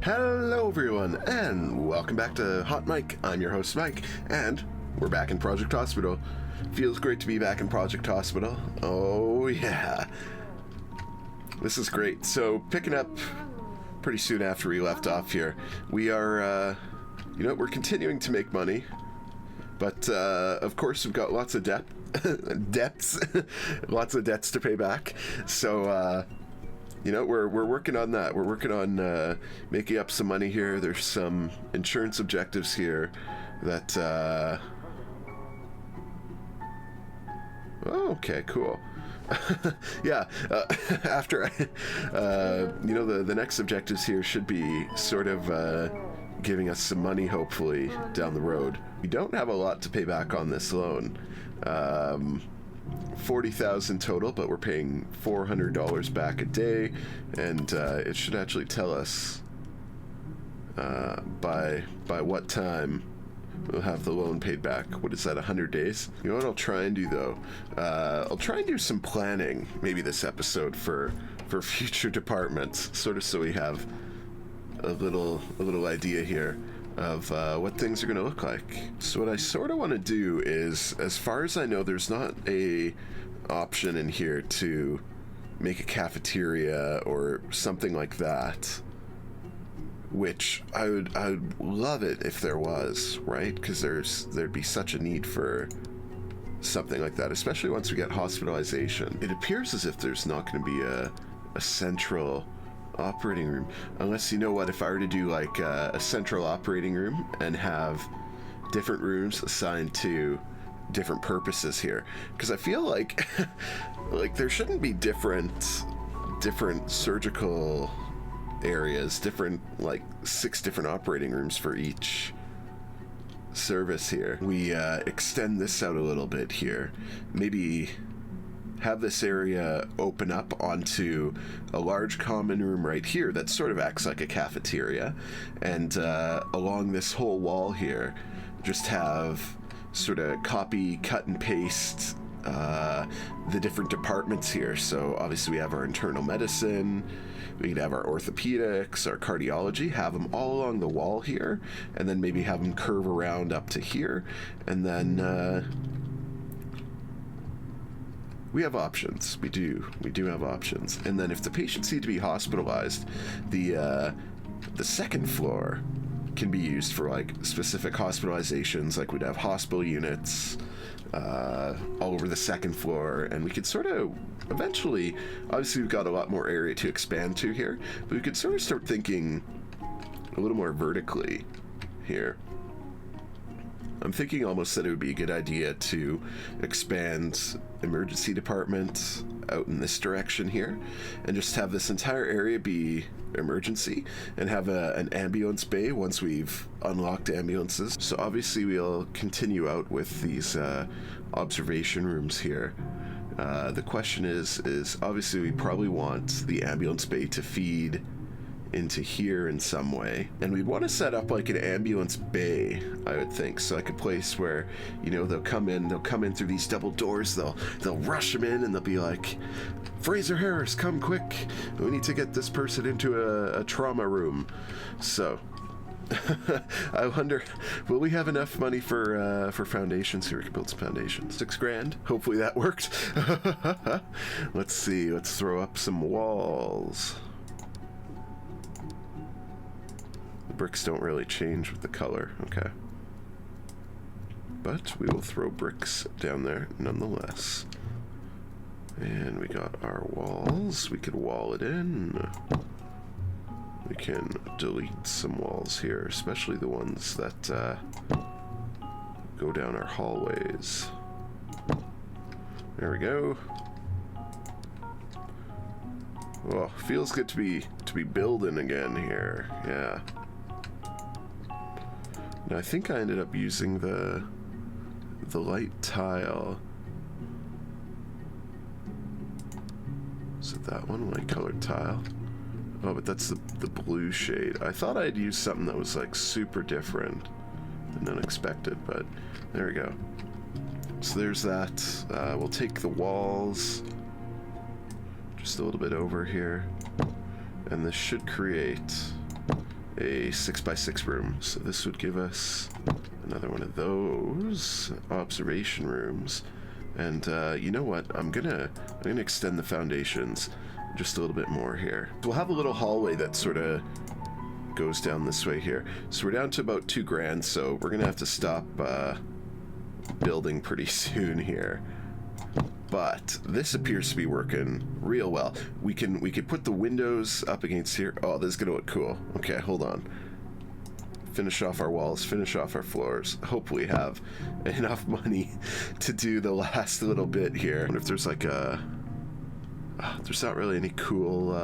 Hello everyone, and welcome back to Hot Mike. I'm your host Mike, and we're back in Project Hospital. Feels great to be back in Project Hospital. Oh yeah. This is great. So, picking up pretty soon after we left off here, we are, we're continuing to make money, but of course we've got lots of debts, lots of debts to pay back, so we're working on that. We're working on making up some money here. There's some insurance objectives here that okay, cool. Yeah, after the next objectives here should be sort of giving us some money, hopefully, down the road. We don't have a lot to pay back on this loan. 40,000 total, but we're paying $400 back a day, and it should actually tell us by what time we'll have the loan paid back. What is that, 100 days? You know what I'll try and do, though? I'll try and do some planning, maybe this episode, for future departments, sort of so we have a little idea here of what things are going to look like. So what I sort of want to do is, as far as I know, there's not a option in here to make a cafeteria or something like that, which I would love it if there was, right? Because there'd be such a need for something like that, especially once we get hospitalization. It appears as if there's not going to be a central operating room, unless, you know what, if I were to do like a central operating room and have different rooms assigned to different purposes here, because I feel like like there shouldn't be different surgical areas, like 6 different operating rooms for each service here. We extend this out a little bit here, maybe have this area open up onto a large common room right here that sort of acts like a cafeteria, and along this whole wall here just have sort of copy, cut and paste the different departments here. So obviously we have our internal medicine, we could have our orthopedics, our cardiology, have them all along the wall here, and then maybe have them curve around up to here, and then we have options. We do have options. And then if the patients need to be hospitalized, the second floor can be used for like specific hospitalizations. Like we'd have hospital units all over the second floor, and we could sort of eventually, obviously we've got a lot more area to expand to here, but we could sort of start thinking a little more vertically here. I'm thinking almost that it would be a good idea to expand emergency department out in this direction here, and just have this entire area be emergency, and have an ambulance bay once we've unlocked ambulances. So obviously we'll continue out with these observation rooms here. The question is obviously we probably want the ambulance bay to feed into here in some way, and we'd want to set up like an ambulance bay, I would think, so like a place where, they'll come in through these double doors, they'll rush them in, and they'll be like, Fraser Harris, come quick, we need to get this person into a trauma room. So I wonder, will we have enough money for foundations here? We can build some foundations. $6,000. Hopefully that worked. Let's see. Let's throw up some walls. The bricks don't really change with the color. Okay. But we will throw bricks down there nonetheless. And we got our walls. We could wall it in. We can delete some walls here, especially the ones that go down our hallways. There we go. Well, feels good to be building again here. Yeah. Now I think I ended up using the light tile. Is it that one, light colored tile? Oh, but that's the blue shade. I thought I'd use something that was like super different and unexpected, but there we go. So there's that. We'll take the walls just a little bit over here, and this should create a 6x6 room. So this would give us another one of those observation rooms. And you know what? I'm gonna extend the foundations just a little bit more here. We'll have a little hallway that sort of goes down this way here. So we're down to about $2,000, so we're gonna have to stop building pretty soon here. But this appears to be working real well. We can put the windows up against here. Oh, this is gonna look cool. Okay, hold on. Finish off our walls, finish off our floors. Hopefully have enough money to do the last little bit here. I wonder if there's like a... there's not really any cool...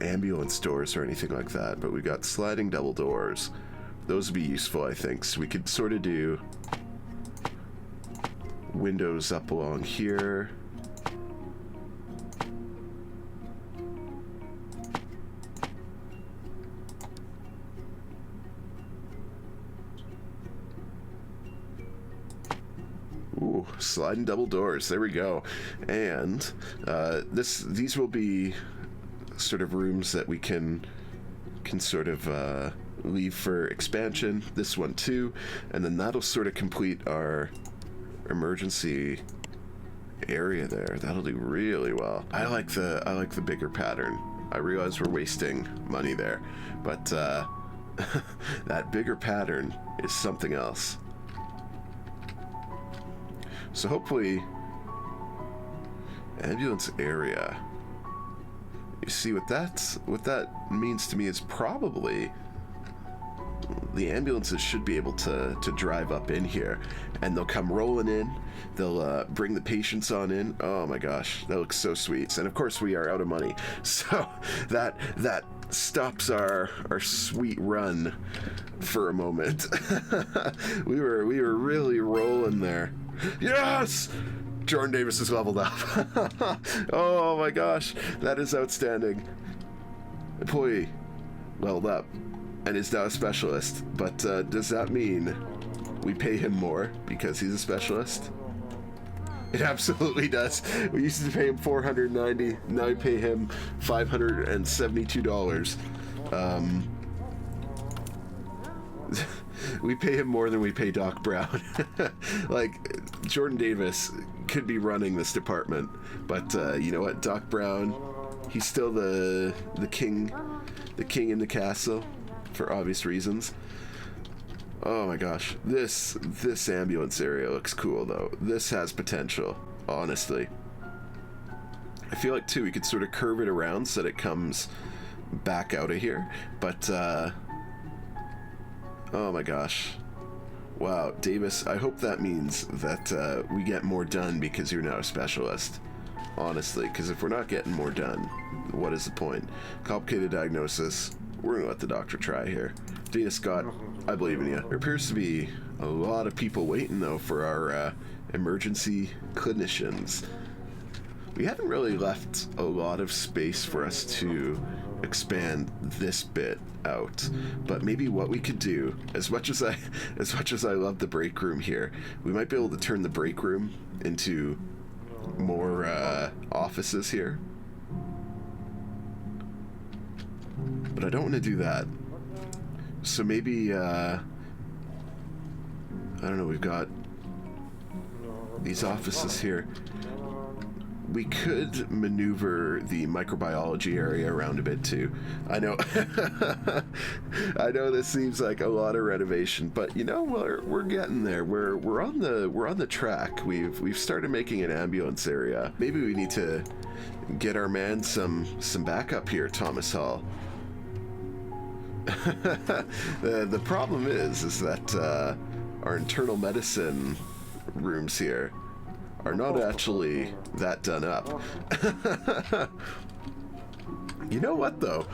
ambulance doors or anything like that, but we got sliding double doors. Those would be useful, I think. So we could sort of do windows up along here. Ooh, sliding double doors. There we go. And these will be sort of rooms that we can sort of leave for expansion. This one too, and then that'll sort of complete our emergency area there. That'll do really well. I like the bigger pattern. I realize we're wasting money there, but that bigger pattern is something else. So hopefully, ambulance area. You see what that means to me is probably the ambulances should be able to drive up in here, and they'll come rolling in. They'll bring the patients on in. Oh my gosh, that looks so sweet. And of course we are out of money, so that stops our sweet run for a moment. we were really rolling there. Yes! Jordan Davis is leveled up. Oh my gosh, that is outstanding. Employee leveled up and is now a specialist. But does that mean we pay him more because he's a specialist? It absolutely does. We used to pay him $490. Now we pay him $572. We pay him more than we pay Doc Brown. Like, Jordan Davis could be running this department, but you know what? Doc Brown, he's still the king in the castle, for obvious reasons. Oh my gosh, this ambulance area looks cool though. This has potential, honestly. I feel like too we could sort of curve it around so that it comes back out of here, but oh my gosh. Wow, Davis, I hope that means that we get more done because you're now a specialist. Honestly, because if we're not getting more done, what is the point? Complicated diagnosis. We're going to let the doctor try here. Dana Scott, I believe in you. There appears to be a lot of people waiting, though, for our emergency clinicians. We haven't really left a lot of space for us to expand this bit out, but maybe what we could do, as much as I love the break room here, we might be able to turn the break room into more offices here. But I don't want to do that. So maybe I don't know, we've got these offices here. We could maneuver the microbiology area around a bit too. I know I know this seems like a lot of renovation, but you know, we're getting there. We're on the track. We've started making an ambulance area. Maybe we need to get our man some backup here, Thomas Hall. The problem is that our internal medicine rooms here are not actually that done up. You know what though?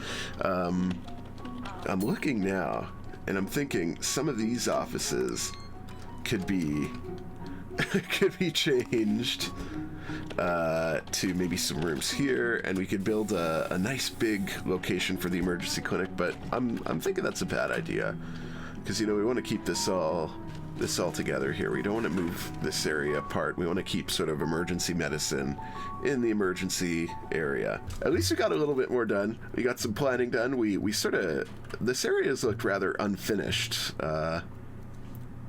I'm looking now and I'm thinking some of these offices could be changed to maybe some rooms here, and we could build a nice big location for the emergency clinic, but I'm thinking that's a bad idea, because you know we want to keep this all this all together here. We don't want to move this area apart. We want to keep sort of emergency medicine in the emergency area. At least we got a little bit more done. We got some planning done. We sort of, this area has looked rather unfinished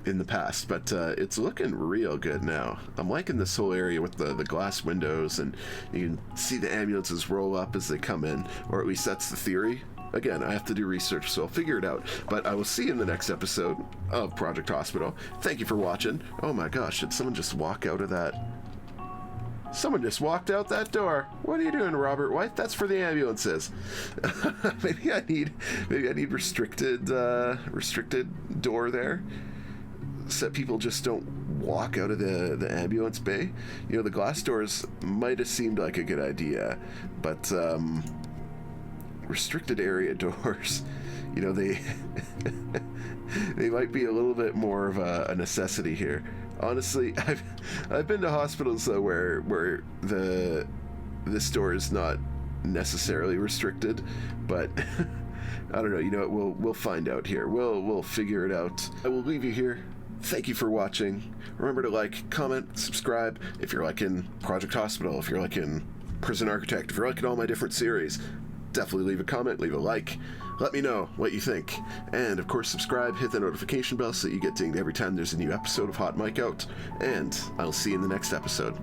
in the past, but it's looking real good now. I'm liking this whole area with the glass windows, and you can see the ambulances roll up as they come in, or at least that's the theory. Again, I have to do research, so I'll figure it out. But I will see you in the next episode of Project Hospital. Thank you for watching. Oh my gosh, did someone just walk out of that? Someone just walked out that door. What are you doing, Robert White? That's for the ambulances. maybe I need restricted door there, so that people just don't walk out of the ambulance bay. You know, the glass doors might have seemed like a good idea, but restricted area doors, you know, they they might be a little bit more of a necessity here. Honestly, I've been to hospitals though where this door is not necessarily restricted, but I don't know. You know what? We'll find out here. We'll figure it out. I will leave you here. Thank you for watching. Remember to like, comment, subscribe if you're liking Project Hospital, if you're liking Prison Architect, if you're liking all my different series. Definitely leave a comment, leave a like. Let me know what you think. And of course, subscribe, hit the notification bell so that you get dinged every time there's a new episode of Hot Mic out. And I'll see you in the next episode.